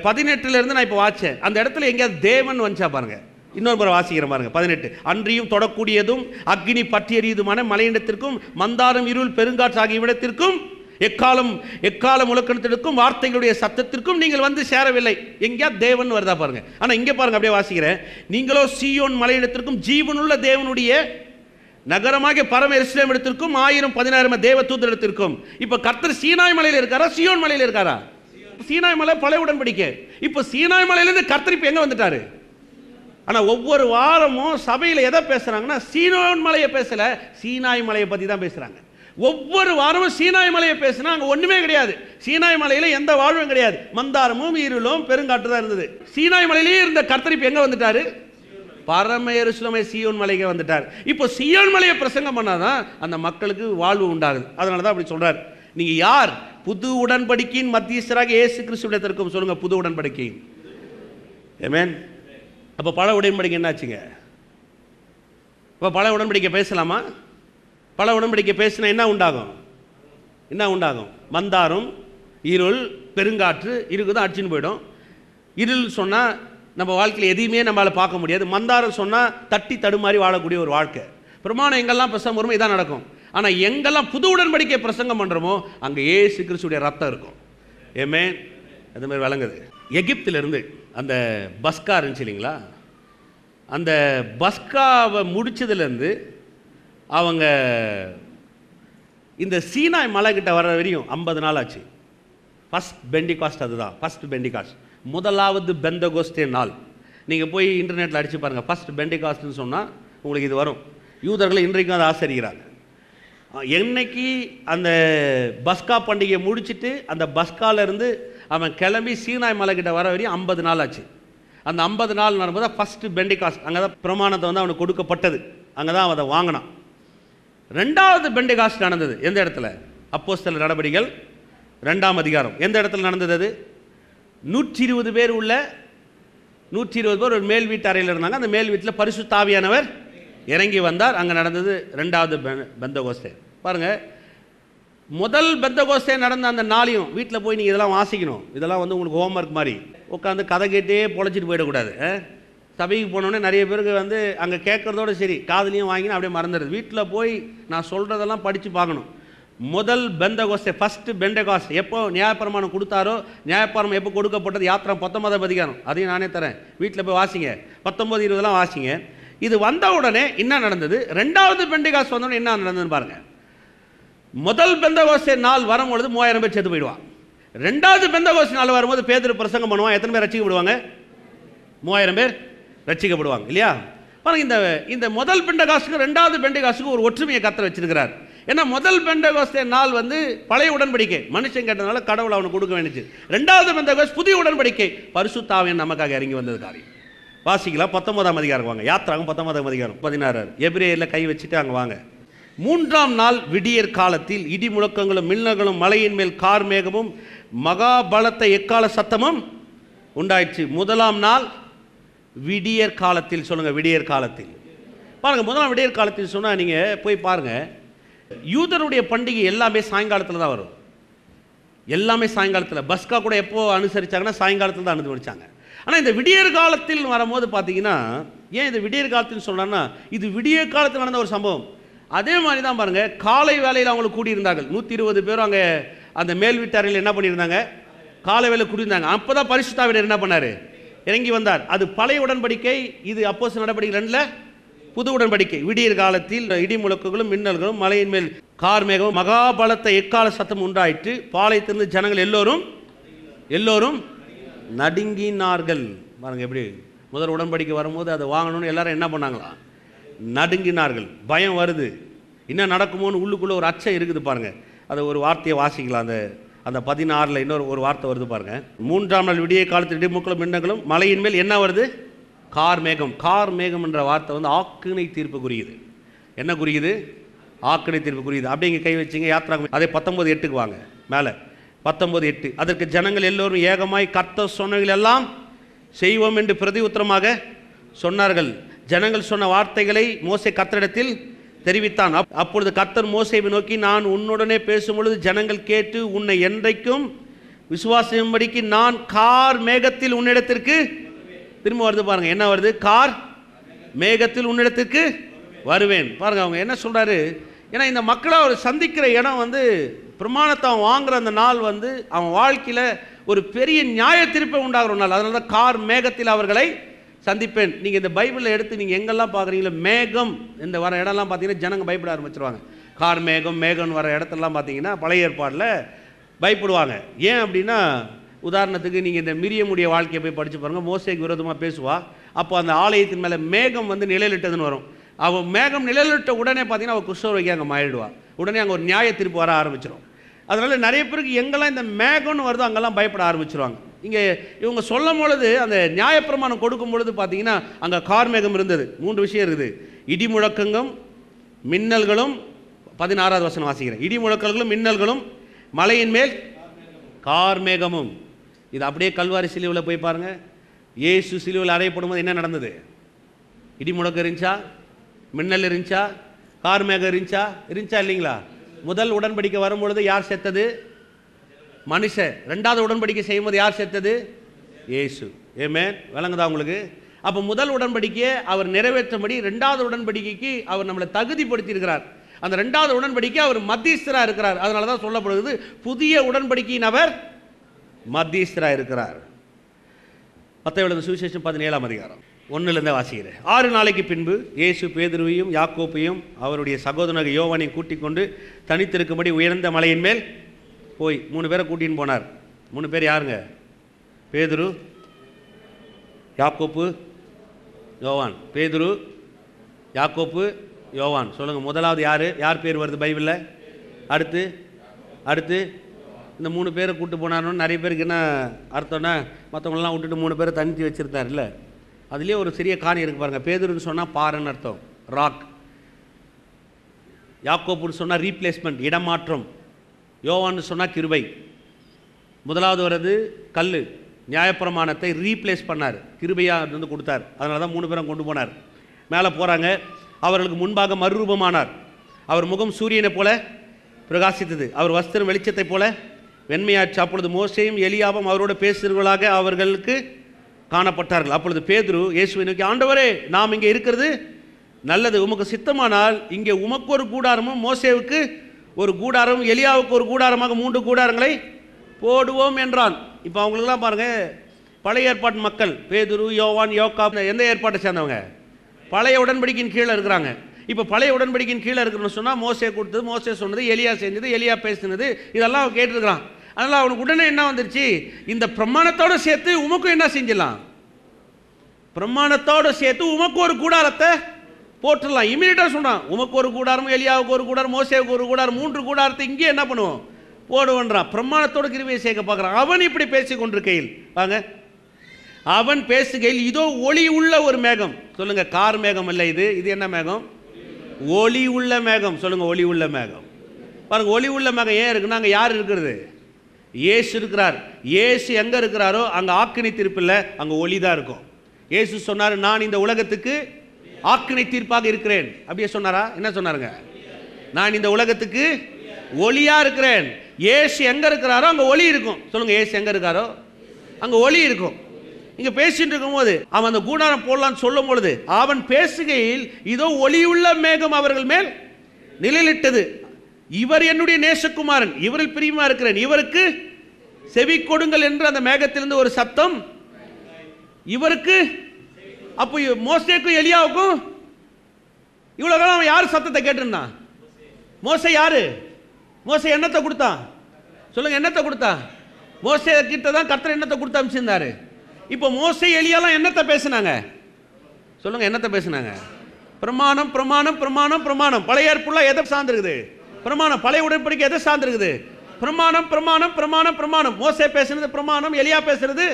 18 நான் இப்போ வாச்சேன். அந்த இடத்துல எங்கேயாவது தேவன் வந்துச்சா பாருங்கள். இன்னொரு முறை வாசிக்கிறேன் பாருங்க. 18 அன்றியும் தொடக்கூடியதும் அக்னி பற்றி எறியதுமான மலையிடத்திற்கும் மந்தாரம் இருள் பெருங்காற்று ஆகிய இடத்திற்கும் எக்காலம் முழக்கத்திற்கும் வார்த்தைகளுடைய சத்தத்திற்கும் நீங்கள் வந்து சேரவில்லை. எங்கேயா தேவன் வருதா பாருங்க. ஆனா இங்க பாருங்க, அப்படியே வாசிக்கிறேன். நீங்களோ சீயோன் மலையிடத்திற்கும் ஜீவனுள்ள தேவனுடைய நகரமாகிய பரம எருசலேம் இடத்திற்கும் 1000-10,000 தேவ தூதரிடத்திற்கும். இப்ப கர்த்தர் சீனாய் மலையில் இருக்காரா சியோன் மலையில் இருக்காரா? சீனாய் மலை பழைய உடன்படிக்கை. இப்ப சீனாய் மலையிலிருந்து கர்த்தர் இப்ப எங்க வந்துட்டாரு? ஆனா ஒவ்வொரு வாரமும் சபையில் எதை பேசுறாங்கன்னா சீனாய் மலையை பேசல, சீனாய் மலையை பத்தி தான் பேசுறாங்க. ஒவ்வொரு வாரமும் சீனாய் மலையை பேசினா அங்கே ஒன்றுமே கிடையாது. சீனாய் மலையில் எந்த வாழ்வும் கிடையாது. மந்தாரமும் இருளும் பெருங்காற்று தான் இருந்தது. சீனாய் மலையிலேயே இருந்த கர்த்தர் இப்போ எங்கே வந்துட்டாரு? பரம எருசலேமை சியோன் மலைக்கு வந்துட்டார். இப்போ சியோன் மலையை பிரசங்கம் பண்ணாதான் அந்த மக்களுக்கு வாழ்வு உண்டாகுது. அதனால தான் அப்படி சொல்றார். நீங்க யார்? புது உடன்படிக்கையின் மத்தியஸ்தராக இயேசு கிறிஸ்துவிடத்திற்கும் சொல்லுங்க, புது உடன்படிக்கை. ஆமென். அப்போ பழைய உடன்படிக்கை என்னாச்சுங்க? இப்போ பழைய உடன்படிக்கை பேசலாமா? பல உடன்படிக்கை பேசினா என்ன உண்டாகும்? மந்தாரம் இருள் பெருங்காற்று இருக்குதான் அடிச்சுன்னு போயிடும். இருள் சொன்னால் நம்ம வாழ்க்கையில் எதையுமே நம்மளால் பார்க்க முடியாது. மந்தாரம் சொன்னால் தட்டி தடுமாறி வாழக்கூடிய ஒரு வாழ்க்கை. பிரமாணம் எங்கெல்லாம் பிரசங்கம் வருமோ இதான் நடக்கும். ஆனால் எங்கெல்லாம் புது உடன்படிக்கை பிரசங்கம் பண்ணுறோமோ அங்கே இயேசு கிறிஸ்துடைய ரத்தம் இருக்கும். ஏமே அது மாதிரி விளங்குது. எகிப்திலிருந்து அந்த பஸ்கா இருந்துச்சு இல்லைங்களா? அந்த பஸ்காவை முடிச்சதுலேருந்து அவங்க இந்த சீனாய் மலை கிட்ட வர வரையும் 50 நாள் ஆச்சு. ஃபர்ஸ்ட் பெண்டிகாஸ்ட், அதுதான் ஃபர்ஸ்ட் பெண்டிகாஸ்ட், முதலாவது பெந்தகோஸ்தே நாள். நீங்கள் போய் இன்டர்நெட்டில் அடித்து பாருங்கள், ஃபர்ஸ்ட் பெண்டிகாஸ்ட்னு சொன்னால் உங்களுக்கு இது வரும். யூதர்கள் இன்றைக்கும் அதை ஆசரிக்கிறாங்க. என்னைக்கு அந்த பஸ்கா பண்டிகையை முடிச்சுட்டு அந்த பஸ்காலேருந்து அவன் கிளம்பி சீனாய் மலை கிட்ட வர வரையும் 50 நாள் ஆச்சு. அந்த 50 நாள் நடக்கும்போது ஃபர்ஸ்ட் பெண்டிகாஸ்ட், அங்கே தான் பிரமாணத்தை வந்து அவனுக்கு கொடுக்கப்பட்டது, அங்கே தான் அவன் அதை வாங்கினான். ரெண்டாவது பெண்டகாஸ்ட் நடந்தது எந்த இடத்துல? அப்போஸ்தலர் நடபடிகள் 2ஆம் அதிகாரம். எந்த இடத்துல நடந்தது? அது 120 பேர் உள்ள 120 பேர் ஒரு மேல் வீட்டு அறையில் இருந்தாங்க. அந்த மேல் வீட்டில் பரிசுத்த ஆவியானவர் இறங்கி வந்தார். அங்கே நடந்தது ரெண்டாவது பெந்தகோஸ்தே. பாருங்க, முதல் பெந்தகோஸ்தே நடந்த அந்த நாளையும் வீட்டில் போய் நீங்கள் இதெல்லாம் வாசிக்கணும். இதெல்லாம் வந்து உங்களுக்கு ஹோம்ஒர்க் மாதிரி உட்காந்து கதை கேட்டே பொழைச்சிட்டு போயிடக்கூடாது. சபைக்கு போனோடனே நிறைய பேருக்கு வந்து அங்கே கேட்குறதோட சரி காதுலையும் வாங்கினா அப்படியே மறந்துடுது. வீட்டில் போய் நான் சொல்கிறதெல்லாம் படித்து பார்க்கணும். முதல் பெந்தகோஸ்தே, ஃபஸ்ட்டு பெண்டகாஸ்ட் எப்போ நியாயப்பிரமாணம் கொடுத்தாரோ, நியாயப்பிரமாணம் எப்போ கொடுக்கப்பட்டது? யாத்திரை 19ஆம் அதிகாரம். அதையும் நானே தரேன், வீட்டில் போய் வாசிங்க. 19-20 வாசிங்க. இது வந்த உடனே என்ன நடந்தது? ரெண்டாவது பெண்டகாஸ்ட் வந்தோடனே என்ன நடந்ததுன்னு பாருங்கள். முதல் பெந்தகோஸ்தே நாள் வரும்பொழுது 3000 பேர் செத்து போயிடுவான். ரெண்டாவது பெந்தகோஸ்தே நாள் வரும்போது பேதுரு பிரசங்கம் பண்ணுவான். எத்தனை பேர் ரட்சிக்கப்படுவாங்க? 3000 பேர் ரட்சிக்கப்படுவாங்க இல்லையா? பாருங்க, இந்த முதல் பெண்டகாஸ்டுக்கு ரெண்டாவது பெண்டகாஸ்டுக்கு ஒரு ஒற்றுமையை கர்த்தர் வச்சிருக்கிறார். ஏன்னா முதல் பெண்டகாஸ்தே நாள் வந்து பழைய உடன்படிக்கை, மனுஷன் கேட்டதுனால கடவுள் அவனுக்கு கொடுக்க வேண்டியது. ரெண்டாவது பெண்டகாஸ்ட் புதிய உடன்படிக்கை, பரிசுத்த ஆவியானவர் நமக்காக இறங்கி வந்தது காரியம். வாசிக்கலாம். 19ஆம் அதிகாரம் வாங்க. யாத்திராகம் 19ஆம் அதிகாரம் 16. எபிரேயரில் கை வச்சுட்டு அங்கே வாங்க. 3ஆம் நாள் விடியற் காலத்தில் இடி முழக்கங்களும் மின்னல்களும் மலையின் மேல் கார் மேகமும் மகா பலத்த எக்கால சத்தமும் உண்டாயிற்று. முதலாம் நாள் விடியற் காலத்தில். சொல்லுங்க, விடியற் காலத்தில். பாருங்க, முதலாம் விடியற் காலத்தில் சொன்னால் நீங்கள் போய் பாருங்க, யூதருடைய பண்டிகை எல்லாமே சாயங்காலத்தில் தான் வரும். எல்லாமே சாயங்காலத்தில். பஸ்கா கூட எப்போ அனுசரிச்சாங்கன்னா சாயங்காலத்தில் தான் அனுசரிச்சாங்க. ஆனால் இந்த விடியற் காலத்தில் வரும்போது பார்த்தீங்கன்னா, ஏன் இந்த விடியற் காலத்தில் சொல்கிறாங்கன்னா இது விடியற் காலத்தில் நடந்த ஒரு சம்பவம். அதே மாதிரி தான் பாருங்க, காலை வேலையில் அவங்களுக்கு கூடியிருந்தார்கள். 120 பேரும் அங்கே அந்த மேல் வீட்டாரில் என்ன பண்ணியிருந்தாங்க? காலை வேலை கூடியிருந்தாங்க. அப்போ தான் பரிசுத்த ஆவியானவர் என்ன பண்ணார்? இறங்கி வந்தார். அது பழைய உடன்படிக்கை. இது அப்போஸ்தலர் நடபடிக்கை 2ல் புது உடன்படிக்கை. விடியற் காலத்தில் இடி முழக்குகளும் மின்னல்களும் மலையின் மேல் கார் மேகமும் மகாபலத்த எக்கால சத்தம் உண்டாயிற்று. பாளையத்திலிருந்து ஜனங்கள் எல்லோரும் நடுங்கினார்கள். பாருங்க, எப்படி முதல் உடன்படிக்கை வரும்போது அதை வாங்கணும்னு எல்லாரும் என்ன பண்ணாங்களா? நடுங்கினார்கள். பயம் வருது, என்ன நடக்குமோன்னு உள்ளுக்குள்ளே ஒரு அச்சம் இருக்குது பாருங்க. அதை ஒரு வார்த்தையை வாசிக்கலாம். அந்த 16 இன்னொரு ஒரு வார்த்தை வருது பாருங்க. 3ஆம் நாள் விடிய காலத்தில் இடிமுக்களும் மின்னங்களும் மலையின் மேல் என்ன வருது? கார் மேகம். கார் மேகம் என்ற வார்த்தை வந்து ஆக்கினை தீர்ப்பு குறியுது. என்ன குறியுது? ஆக்கினை தீர்ப்பு குறியுது. அப்படி இங்கே கை வச்சிங்க யாத்திராகமம் அதே 19:8 வாங்க மேலே. 19:8 அதற்கு ஜனங்கள் எல்லோரும் ஏகமாய் கர்த்தர் சொன்னவர்கள் எல்லாம் செய்வோம் என்று பிரதி உத்தரமாக சொன்னார்கள். ஜனங்கள் சொன்ன வார்த்தைகளை மோசே கர்த்தரிடத்தில் தெரிவித்தான். அப்பொழுது கர்த்தர் மோசேவை நோக்கி, நான் உன்னுடனே பேசும்பொழுது ஜனங்கள் கேட்டு உன்னை என்றைக்கும் விசுவாசிக்கும்படிக்கு நான் கார் மேகத்தில் உன்னிடத்திற்கு திரும்ப வருது பாருங்க. என்ன வருது? கார் மேகத்தில் உன்னிடத்திற்கு வருவேன். பாருங்க அவங்க என்ன சொல்றாரு. ஏன்னா இந்த மக்களை அவர் சந்திக்கிற இடம் வந்து பிரமாணத்தை அவன் வாங்குற அந்த நாள் வந்து அவன் வாழ்க்கையில் ஒரு பெரிய நியாய தீர்ப்பை உண்டாகிற நாள். அதனால தான் கார் மேகத்தில் அவர்களை சந்திப்பேன். நீங்கள் இந்த பைபிளில் எடுத்து நீங்கள் எங்கெல்லாம் பார்க்குறீங்களோ மேகம் இந்த வர இடம்லாம் பார்த்தீங்கன்னா ஜனங்க பயப்பட ஆரம்பிச்சிருவாங்க. கார் மேகம் மேகம் வர இடத்துலலாம் பார்த்தீங்கன்னா பழைய ஏற்பாடில் பயப்படுவாங்க. ஏன் அப்படின்னா, உதாரணத்துக்கு நீங்கள் இந்த மிரியமுடைய வாழ்க்கையை போய் படித்து பாருங்கள். மோசேக்கு விரோதமாக பேசுவா. அப்போ அந்த ஆலயத்தின் மேலே மேகம் வந்து நிழலிட்டதுன்னு வரும். அவன் மேகம் நிழலிட்ட உடனே பார்த்தீங்கன்னா அவள் குஷ்டரோகி அங்கே மாறிடுவா. உடனே அங்கே ஒரு நியாய தீர்ப்பு வர ஆரம்பிச்சிடும். அதனால் நிறைய பேருக்கு எங்கெல்லாம் இந்த மேகம்னு வருதோ அங்கெல்லாம் பயப்பட ஆரம்பிச்சிருவாங்க. இங்கே இவங்க சொல்லும் பொழுது அந்த நியாயப்பிரமாணம் கொடுக்கும் பொழுது பார்த்தீங்கன்னா அங்கே கார் மேகம் இருந்தது. 3 விஷயம் இருக்குது. இடி முழக்கங்களும் மின்னல்களும். 16வது வசனம் வாசிக்கிறேன். இடி முழக்கங்களும் மின்னல்களும் மலையின் மேல் கார் மேகமும். இது அப்படியே கல்வாரி சிலுவையில் போய் பாருங்கள். இயேசு சிலுவையில் அறையப்படும் போது என்ன நடந்தது? இடி முழக்கம் இருந்துச்சா? மின்னல் இருந்துச்சா? கார் மேகம் இருந்துச்சா இல்லைங்களா? முதல் உடன்படிக்கை வரும்பொழுது யார் செத்தது? மனுஷன். 2வது உடன்படிக்கை செய்யும்போது யார் செத்தது? இயேசு. ஆமென். விளங்குதா உங்களுக்கு? அப்போ முதல் உடன்படிக்கையை அவர் நிறைவேற்றபடி 2வது உடன்படிக்கைக்கு அவர் நம்மளை தகுதிப்படுத்தி இருக்கிறார். அந்த 2வது உடன்படிக்கை அவர் மத்தியஸ்தராக இருக்கிறார். அதனால தான் சொல்லப்படுகிறது புதிய உடன்படிக்கையின் அவர் மத்தியஸ்தராக இருக்கிறார். மத்தேயு சுவிசேஷம் 17ஆம் அதிகாரம் 1 வாசிக்கிறேன். 6 நாளைக்கு பின்பு இயேசு பேதுருவையும் யாக்கோப்பையும் அவருடைய சகோதரனாக யோவானையும் கூட்டிக் கொண்டு தனித்திருக்கும்படி உயர்ந்த மலையின் மேல் போய் 3 பேரை கூட்டின்னு போனார். 3 பேர் யாருங்க? பேதுரு, யாக்கோப்பு, யோவான். பேதுரு, யாக்கோப்பு, யோவான். சொல்லுங்கள், முதலாவது யார் பேர் வருது பைபிளில்? அடுத்து இந்த 3 பேரை கூட்டு போனார்னு நிறைய பேருக்கு என்ன அர்த்தம்னா, மற்றவங்களெலாம் விட்டுட்டு 3 பேரை தனித்து வச்சுருந்தார். இல்லை, அதுலேயே ஒரு சிறிய காணி இருக்குது பாருங்கள். பேதுருன்னு சொன்னால் பாறைன்னு அர்த்தம், ராக். யாக்கோப்புன்னு சொன்னால் ரீப்ளேஸ்மெண்ட், இடமாற்றம். யோவான்னு சொன்னால் கிருபை. முதலாவது வர்றது கல், நியாயப்பிரமாணத்தை ரீப்ளேஸ் பண்ணார், கிருபையாக வந்து கொடுத்தார். அதனால தான் 3 பேரும் கொண்டு போனார். மேலே போகிறாங்க. அவர்களுக்கு முன்பாக மறுரூபமானார். அவர் முகம் சூரியனை போல பிரகாசித்தது, அவர் வஸ்திரம் வெளிச்சத்தை போல வெண்மையாச்சு. அப்பொழுது மோசேயும் எலியாவும் அவரோடு பேசுகிறவர்களாக அவர்களுக்கு காணப்பட்டார்கள். அப்பொழுது பேதுரு இயேசுவை நோக்கி, ஆண்டவரே, நாம் இங்கே இருக்கிறது நல்லது. உமக்கு சித்தமானால் இங்கே உமக்கு ஒரு கூடாரமும் மோசேவுக்கு ஒரு கூடாரம் எலியாவுக்கு ஒரு கூடாரமாக 3 கூடாரங்களை போடுவோம் என்றான். இப்போ அவங்களுக்குலாம் பாருங்கள், பழைய ஏற்பாட்டு மக்கள் பேதுரு, யோவான், யோக்கா எந்த ஏற்பாட்டை சேர்ந்தவங்க? பழைய உடன்படிக்கையின் கீழே இருக்கிறாங்க. இப்போ பழைய உடன்படிக்கையின் கீழே இருக்குன்னு சொன்னால் மோசே கொடுத்தது, மோசே சொன்னது, எலியா செஞ்சது, எலியா பேசினது, இதெல்லாம் அவன் கேட்டுருக்கிறான். அதனால் அவனுக்கு உடனே என்ன வந்துருச்சு? இந்த பிரமாணத்தோடு சேர்த்து உமக்கும் என்ன செஞ்சிடலாம்? பிரமாணத்தோடு சேர்த்து உமக்கு ஒரு கூடாரத்தை போட்டுடலாம். இமீடியட்டாக சொல்கிறான், உமக்கு ஒரு கூடாரம், எலியாவுக்கு ஒரு கூடாரம், மோசேவுக்கு ஒரு கூடாரம், 3 கூடாரத்தை இங்கே என்ன பண்ணுவோம்? போடுவன்றான். பிரமாணத்தோடு கிருபையை சேர்க்க பார்க்குறான். அவன் இப்படி பேசி கொண்டிருக்கையில் வாங்க, அவன் பேசுகையில் இதோ ஒளி உள்ள ஒரு மேகம். சொல்லுங்க, கார் மேகம் இல்லை, இது என்ன மேகம்? ஒளி உள்ள மேகம். சொல்லுங்க, ஒளி உள்ள மேகம். பாருங்க, ஒளி உள்ள மேகம் ஏன் இருக்குன்னா அங்கே யார் இருக்கிறது? இயேசு இருக்கிறார். இயேசு எங்கே இருக்கிறாரோ அங்கே ஆக்கினை தீர்ப்பு இல்லை, அங்கே ஒளி தான் இருக்கும். இயேசு சொன்னார், நான் இந்த உலகத்துக்கு ஆக்கினை தீர்ப்பாக இருக்கிறேன். அப்படியே சொன்னாரா? என்ன சொன்னாருங்க? நான் இந்த உலகத்துக்கு ஒளியா இருக்கிறேன். இயேசு எங்க இருக்கிறாரோ அங்க ஒளி இருக்கும். சொல்லுங்க, இயேசு எங்க இருக்காரோ அங்க ஒளி இருக்கும். இங்க பேசிட்டு இருக்கும்போது அவன் அந்த கூடாரம் போடலான்னு சொல்லும் பொழுது அவன் பேசுகையில் இதோ ஒளியுள்ள மேகம் அவர்கள் மேல் நிழலிட்டது. இவர் என்னுடைய நேசகுமாரன், இவரில் பிரியமா இருக்கிறேன், இவருக்கு செவி கொடுங்கள் என்று அந்த மேகத்திலிருந்து ஒரு சத்தம். இவருக்கு அப்போ மோசேக்கும் எலியாவுக்கும் இவ்வளவு காலம் அவன் யார் சத்தத்தை கேட்டிருந்தான்? மோசே யாரு? மோசே என்னத்தை கொடுத்தான்? சொல்லுங்க, என்னத்தை கொடுத்தான்? மோசே கிட்ட தான் கர்த்தர் என்னத்தை கொடுத்து அனுப்பிச்சிருந்தாரு. இப்போ மோசே எலியாலாம் என்னத்தை பேசினாங்க? சொல்லுங்க, என்னத்தை பேசினாங்க? பிரமாணம், பிரமாணம், பிரமாணம், பிரமாணம். பழைய ஏற்பாடுல எதை சார்ந்திருக்குது? பிரமாணம். பழைய உடன்படிக்கை எதை சார்ந்திருக்குது? பிரமாணம் பிரமாணம் பிரமாணம் பிரமாணம். மோசே பேசுறது பிரமாணம், எலியா பேசுறது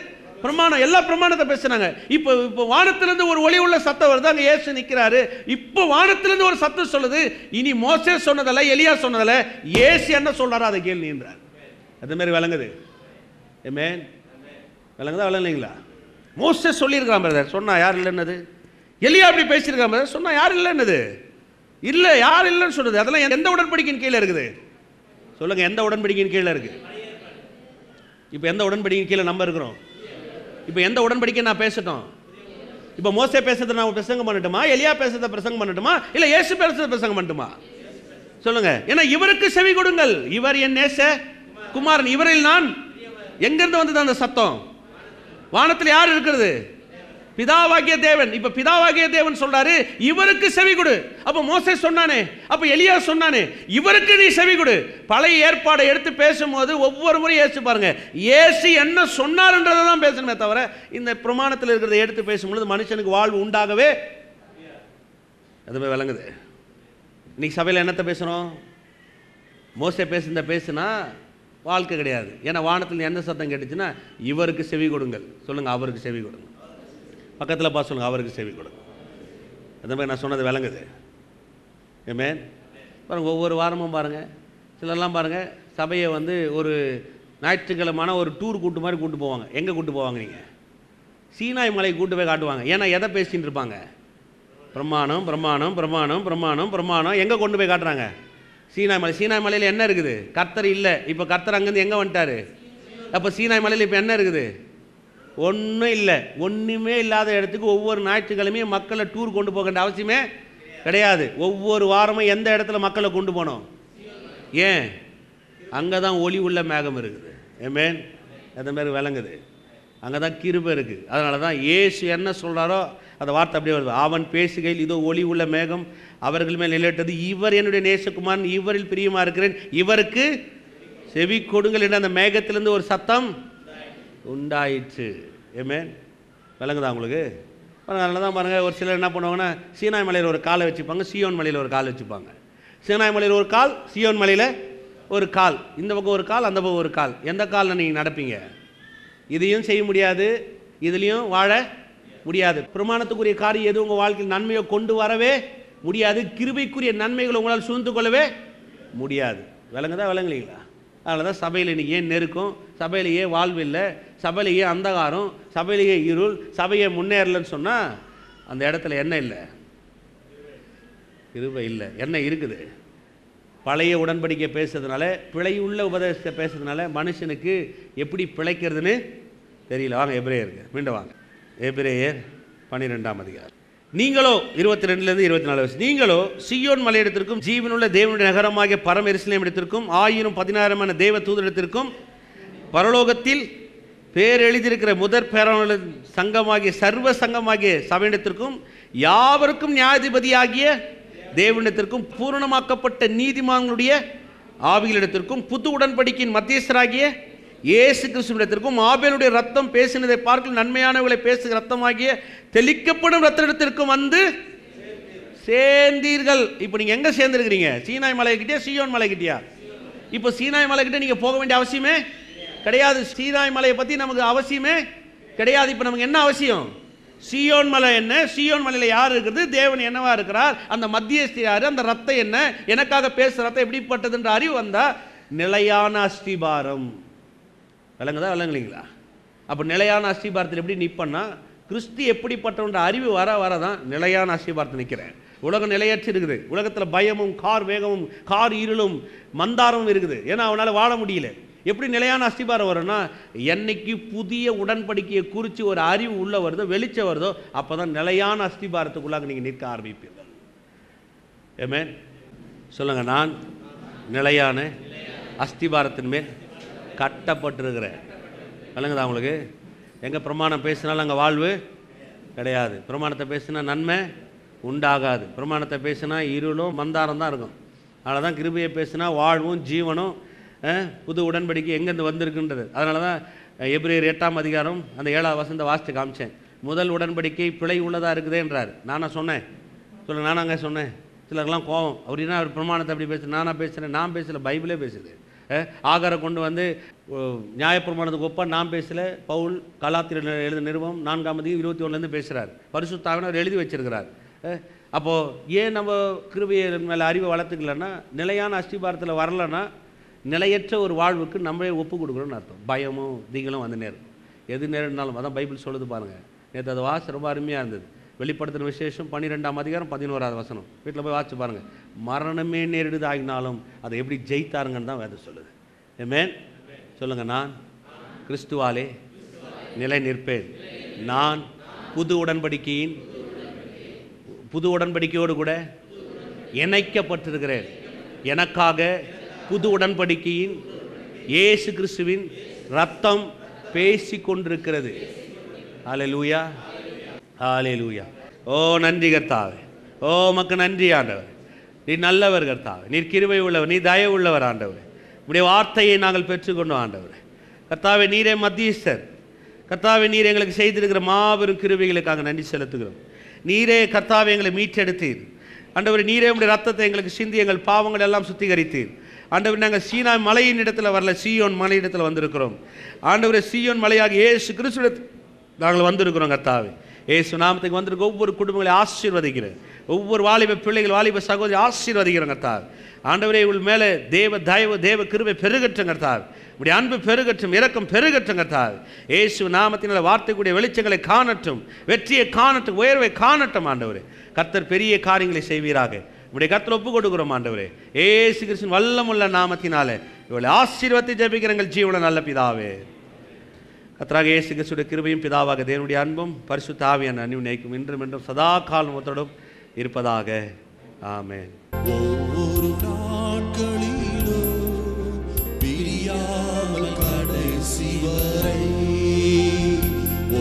பிரமாணம், எல்லா பிரமாணத்தை பேசுறாங்க. இப்போ வானத்திலிருந்து ஒரு ஒளி உள்ள சத்தம் வருது, அங்க இயேசு நிற்கிறாரு. இப்போ வானத்திலிருந்து ஒரு சத்தம் சொல்லுது, இனி மோசே சொன்னதல்ல, எலியா சொன்னதல்ல, இயேசு என்ன சொல்றாரோ அதை கேள்வின்றார். அது மாதிரி விளங்குது. ஆமென். விளங்குதா விளங்குங்களா? மோசே சொல்லியிருக்கான் பிரதர், சொன்னா யார் இல்லைன்னது. எலியா அப்படி பேசியிருக்கான் பிரதர், சொன்னா யார் இல்லைன்னது. இல்லை, யார் இல்லைன்னு சொல்றது. அதெல்லாம் எந்த உடன்படிக்கையின் கீழே இருக்குது சொல்லுங்க? எந்த உடன்படிக்கையின் கீழே இருக்கு? இப்போ எந்த உடன்படிக்கையின் கீழே நம்ம இருக்கிறோம்? இப்போ எந்த உடன்படிக்கை நான் பேசட்டும்? இப்போ மோசே பேசுறதை நான் பிரசங்கம் பண்ணட்டுமா, எலியா பேசுறதை பிரசங்கம் பண்ணட்டுமா, இல்லை இயேசு பேசுறதை பிரசங்கம் பண்ணட்டுமா? சொல்லுங்க. ஏன்னா இவருக்கு செவி கொடுங்கள், இவர் என் நேச குமாரன், இவரில் நான். எங்கிருந்து வந்தது அந்த சத்தம்? வானத்தில் யார் இருக்கிறது? பிதாவாகிய தேவன். இப்ப பிதாவாகிய தேவன் சொல்றாரு இவருக்கு செவி கொடு. அப்ப மோசே சொன்னானே, அப்ப எலியா சொன்னானே, இவருக்கு நீ செவி கொடு. பழைய ஏற்பாடை எடுத்து பேசும்போது ஒவ்வொரு முறையும் இயேசு பாருங்க, இயேசு என்ன சொன்னார்ன்றதை தான் பேசணுமே தவிர இந்த பிரமாணத்தில் இருக்கிறத எடுத்து பேசும்பொழுது மனுஷனுக்கு வாழ்வு உண்டாகவே அதுவே விளங்குது. இன்னைக்கு சபையில் என்னத்தை பேசணும்? மோசே பேசுனா வாழ்க்கை கிடையாது. ஏன்னா வானத்தில் எந்த சத்தம் கேட்டுச்சுன்னா இவருக்கு செவி கொடுங்கள். சொல்லுங்க, அவருக்கு செவி கொடுங்க. பக்கத்தில் பார்த்து சொல்லுங்க, அவருக்கு செவி கொடுங்க. அந்த மாதிரி நான் சொன்னது விளங்குது. ஆமென். பாருங்கள், ஒவ்வொரு வாரமும் பாருங்கள், சிலர்லாம் பாருங்கள் சபையை ஒரு ஞாயிற்றுக்கிழமான ஒரு டூர் கூட்டு மாதிரி கூட்டு போவாங்க. எங்கே கூட்டு போவாங்க? நீங்கள் சீனாய் மலை கூட்டு போய் காட்டுவாங்க. ஏன்னா எதை பேசின்னு இருப்பாங்க? பிரமாணம் பிரமாணம் பிரமாணம் பிரமாணம் பிரமாணம். எங்கே கொண்டு போய் காட்டுறாங்க? சீனாய் மலை. சீனாய் மலையில் என்ன இருக்குது? கர்த்தர் இல்லை. இப்போ கர்த்தர் அங்கேருந்து எங்கே வந்துட்டார்? அப்போ சீனாய் மலையில் இப்போ என்ன இருக்குது? ஒன்றும் இல்லை. ஒன்றுமே இல்லாத இடத்துக்கு ஒவ்வொரு ஞாயிற்றுக்கிழமையும் மக்களை டூர் கொண்டு போக வேண்டிய அவசியமே கிடையாது. ஒவ்வொரு வாரமும் எந்த இடத்துல மக்களை கொண்டு போனோம்? ஏன்? அங்கே தான் ஒளி உள்ள மேகம் இருக்குது. ஆமென். அந்த மாதிரி விளங்குது. அங்கே தான் கிருபை இருக்குது. அதனால தான் இயேசு என்ன சொல்கிறாரோ அந்த வார்த்தை அப்படியே வருது. அவன் பேசுகையில் இதோ ஒளி உள்ள மேகம் அவர்கள் மேல் நிலையிட்டது, இவர் என்னுடைய நேசகுமாரன், இவரில் பிரியமாக இருக்கிறேன், இவருக்கு செவி கொடுங்கள் என்று அந்த மேகத்திலிருந்து ஒரு சத்தம் உண்டாயிற்று. ஆமென். விளங்குதா உங்களுக்கு? அதனால தான் பாருங்கள், ஒரு சிலர் என்ன பண்ணுவாங்கன்னா சீனாய் மலையில் ஒரு காலை வச்சுப்பாங்க, சியோன் மலையில் ஒரு கால் வச்சுப்பாங்க. சீனாய் மலையில் ஒரு கால், சியோன் மலையில் ஒரு கால். இந்த பக்கம் ஒரு கால், அந்த பக்கம் ஒரு கால். எந்த காலில் நீங்கள் நடப்பீங்க? இதையும் செய்ய முடியாது, இதுலேயும் வாழ முடியாது. பிரமாணத்துக்குரிய காரியம் எதுவும் உங்கள் வாழ்க்கையில் நன்மையை கொண்டு வரவே முடியாது. கிருபைக்குரிய நன்மைகளை உங்களால் சூழ்ந்து கொள்ளவே முடியாது. விளங்குதா விளங்குலீங்களா? அதனால தான் சபையில் இன்றைக்கி ஏன் நெருக்கம், சபையில் ஏன் வாழ்வு இல்லை, சபையில் ஏன் அந்தகாரம், சபையிலேயே இருள், சபையை முன்னேறலன்னு சொன்னால் அந்த இடத்துல என்ன இல்லை? கிருபை இல்லை. என்ன இருக்குது? பழைய உடன்படிக்கை பேசுறதுனால, பிழையுள்ள உபதேசத்தை பேசுறதுனால மனுஷனுக்கு எப்படி பிழைக்கிறதுன்னு தெரியல. வாங்க எபிரேயருக்கு மீண்டும் வாங்க. எபிரேயர் 12ஆம் அதிகாரம். நீங்களோ 22லேருந்து 24 நீங்களோ சியோன் மலையிடத்திற்கும் ஜீவனுள்ள தேவனுடைய நகரமாகிய பரம எருசலேம் இடத்திற்கும் 1016 தேவ தூதரிடத்திற்கும் பரலோகத்தில் பேர் எழுதியிருக்கிற முதற் பேரான சங்கமாகிய சர்வ சங்கமாகிய சபையிடத்திற்கும் யாவருக்கும் நியாயாதிபதியாகிய தேவனிடத்திற்கும் பூரணமாக்கப்பட்ட நீதிமான்களுடைய ஆவிகளிடத்திற்கும் புது உடன்படிக்கையின் மத்தியஸ்தராகிய இயேசு கிறிஸ்துவிடத்திற்கும் ஆபேலுடைய ரத்தம் பேசினதை பார்க்க நன்மையானவர்களை பேசுகிற ரத்தமாகிய தெளிக்கப்படும் ரத்தத்திற்கும் வந்து சேர்ந்தீர்கள். இப்போ நீங்கள் எங்கே சேர்ந்துருக்கிறீங்க? சீனாய் மலைக்கிட்டே, சியோன் மலைக்கிட்டியா? இப்போ சீனாய் மலைக்கிட்ட நீங்கள் போக வேண்டிய அவசியமே கிடையாது. சீனாய் மலையை பற்றி நமக்கு அவசியமே கிடையாது. இப்போ நமக்கு என்ன அவசியம்? சியோன் மலை என்ன? சியோன் மலையில் யார் இருக்கிறது? தேவன் என்னவா இருக்கிறார்? அந்த மத்தியஸ்தி யார்? அந்த ரத்தம் என்ன? எனக்காக பேசுகிற ரத்தம் எப்படிப்பட்டதுன்ற அறிவு வந்தால் நிலையான அஸ்திபாரம். விளங்குதா விளங்குலீங்களா? அப்போ நிலையான அஸ்திபாரத்தில் எப்படி நிற்பன்னா, கிறிஸ்து எப்படிப்பட்டவன்ற அறிவு வர வரதான் நிலையான அஸ்திபாரத்தில் நிற்கிறேன். உலகம் நிலையற்று இருக்குது. உலகத்தில் பயமும் கார் வேகமும் கார் இருளும் மந்தாரமும் இருக்குது. ஏன்னா அவனால் வாழ முடியல. எப்படி நிலையான அஸ்திபாரம் வரும்னா, என்னைக்கு புதிய உடன்படிக்கையை குறித்து ஒரு அறிவு உள்ள வருதோ, வெளிச்சம் வருதோ, அப்போ தான் நிலையான அஸ்திபாரத்துக்குள்ளாக நீங்கள் நிற்க ஆரம்பிப்பீர்கள். ஆமென். சொல்லுங்கள், நான் நிலையான அஸ்திபாரத்தின் மேல் கட்டப்பட்டிருக்கிறேன். விளங்குதா உங்களுக்கு? எங்கே பிரமாணம் பேசினாலும் அங்கே வாழ்வு கிடையாது. பிரமாணத்தை பேசினா நன்மை உண்டாகாது. பிரமாணத்தை பேசினா இருளும் மந்தாரம் தான் இருக்கும். அதனால தான் கிருபையை பேசினா வாழ்வும் ஜீவனும் புது உடன்படிக்கை எங்கேருந்து வந்திருக்குன்றது. அதனால தான் எபிரேயர் 8ஆம் அதிகாரம் அந்த 7ஆம் வசனத்தை வாசித்து காமிச்சேன். முதல் உடன்படிக்கை பிழை உள்ளதாக இருக்குதே என்றார். நானா சொன்னேன்? சொல்லுங்கள், நானாங்க சொன்னேன்? சிலருக்கெல்லாம் கோபம், அப்படின்னா அவர் பிரமாணத்தை அப்படி பேசுகிறேன், நானாக பேசுகிறேன், நான் பேசலை, பைபிளே பேசுது. ஆகாரை கொண்டு வந்து நியாயப்பிரமாணத்துக்கு ஒப்பா நான் பேசலை, பவுல் கலாத்தியர் எழுத நிருபம் 4:21 பேசுகிறார், பரிசுத்த ஆவியானவர் எழுதி வச்சிருக்கிறார். அப்போது ஏன் நம்ம கிருபையை மேலே அறிவை வளர்த்துக்கலன்னா, நிலையான அஸ்திபாரத்தில் வரலன்னா நிலையற்ற ஒரு வாழ்வுக்கு நம்மளே ஒப்பு கொடுக்குறோன்னு அர்த்தம். பயமும் திங்களும் வந்து நேரம், எது நேரம்னாலும் அதான் பைபிள் சொல்லுது பாருங்கள். நேற்று அதை வாசி ரொம்ப அருமையாக இருந்தது. வெளிப்படுத்தின விசேஷம் 12ஆம் அதிகாரம் 11ஆவது வசனம் வீட்டில் போய் வாசிச்சு பாருங்கள். மரணமே நேரிடுது ஆகினாலும் அதை எப்படி ஜெயித்தாருங்கன்னு தான் வேதம் சொல்லுது. ஆமென். சொல்லுங்கள், நான் கிறிஸ்துவாலே நிலை நிற்பேன், நான் புது உடன்படிக்கையோடு கூட இணைக்கப்பட்டிருக்கிறேன், எனக்காக புது உடன்படிக்கையின் இயேசு கிறிஸ்துவின் ரத்தம் பேசி கொண்டிருக்கிறது. ஹல்லேலூயா, ஹல்லேலூயா. ஓ நன்றி கர்த்தாவே, ஓ உமக்கு நன்றி ஆண்டவர். நீ நல்லவர் கர்த்தாவே, நீர் கிருபை உள்ளவர், நீ தயவு உள்ளவர் ஆண்டவர். உம்முடைய வார்த்தையை நாங்கள் பெற்றுக்கொண்டோம் ஆண்டவர். கர்த்தாவே நீரே மத்தியஸ்தர். கர்த்தாவே நீர் எங்களுக்கு செய்திருக்கிற மாபெரும் கிருபைகளுக்காக நன்றி செலுத்துகிறோம். நீரே கர்த்தாவே எங்களை மீட்டெடுத்தீர் ஆண்டவர். நீரே உம்முடைய ரத்தத்தை எங்களுக்கு சிந்தி எங்கள் பாவங்கள் எல்லாம் சுத்திகரித்தீர் ஆண்டவர். நாங்கள் சீனா மலையின் இடத்துல வரல, சீயோன் மலை இடத்துல வந்திருக்கிறோம் ஆண்டவரே. சீயோன் மலையாக இயேசு கிறிஸ்துவிடத்தில் நாங்கள் வந்திருக்கிறோம் கர்த்தாவே. இயேசு நாமத்துக்கு வந்திருக்க ஒவ்வொரு குடும்பங்களை ஆசீர்வதிக்கிறேன், ஒவ்வொரு வாலிப பிள்ளைகள் வாலிப சகோதரி ஆசீர்வதிக்கிறோம் கர்த்தாவே. ஆண்டவரே உள் மேலே தேவ தயவு தேவ கிருபை பெருகட்டும் கர்த்தாவே. உடைய அன்பு பெருகட்டும், இரக்கம் பெருகட்டும் கர்த்தாவே. இயேசு நாமத்தினால் வார்த்தைக்கூடிய வெளிச்சங்களை காணட்டும், வெற்றியை காணட்டும், உயர்வை காணட்டும் ஆண்டவரே. கர்த்தர் பெரிய காரியங்களை செய்வீராக. உடைய கர்த்தர் ஒப்பு கொடுக்கிறோம் ஆண்டவரே. இயேசு கிறிஸ்துவின் வல்லமுள்ள நாமத்தினாலே இவளை ஆசீர்வதித்து ஜெபிக்கிற எங்கள் ஜீவன நல்ல பிதாவே. கர்த்தராகிய இயேசு கிறிஸ்துவின் கிருபையும் பிதாவாக தேவனுடைய அன்பும் பரிசுத்த ஆவியான அன்பியும் இன்றும் என்றும் சதா காலத்தோடும் இருப்பதாக. ஆமென். ஒவ்வொரு நாட்களிலும் பிரியாமல் கடைசி வரை,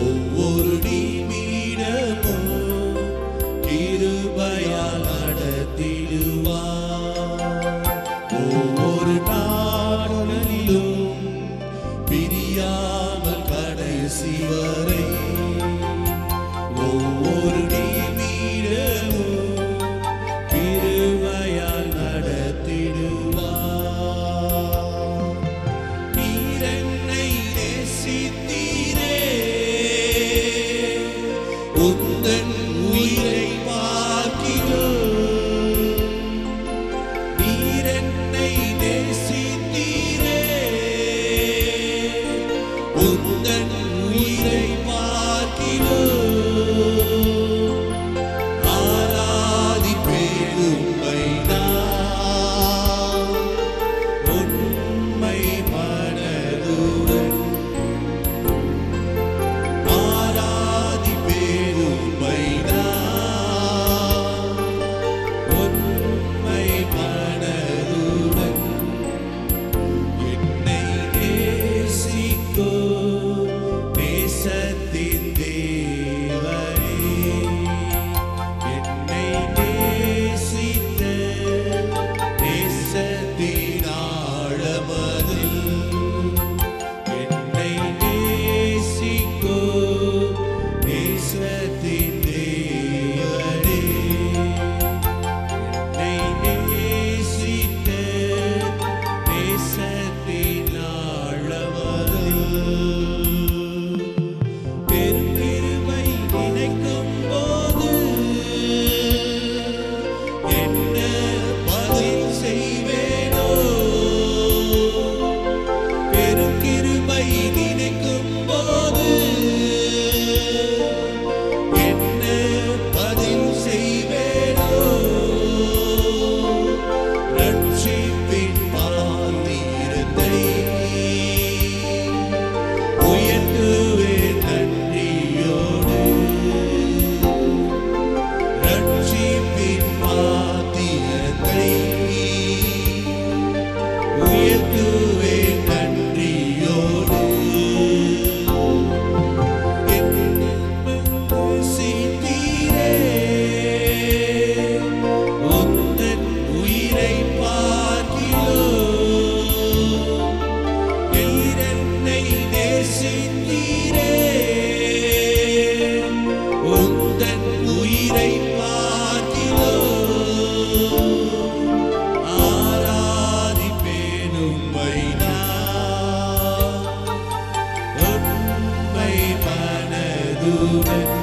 ஒவ்வொரு நிமிடமும் கிருபையால் நடத்திடுவார். ஒவ்வொரு நாட்களிலும் பிரியாமல் கடைசி வரை, ஒவ்வொரு நிமிடமும் கிருபையால் துணை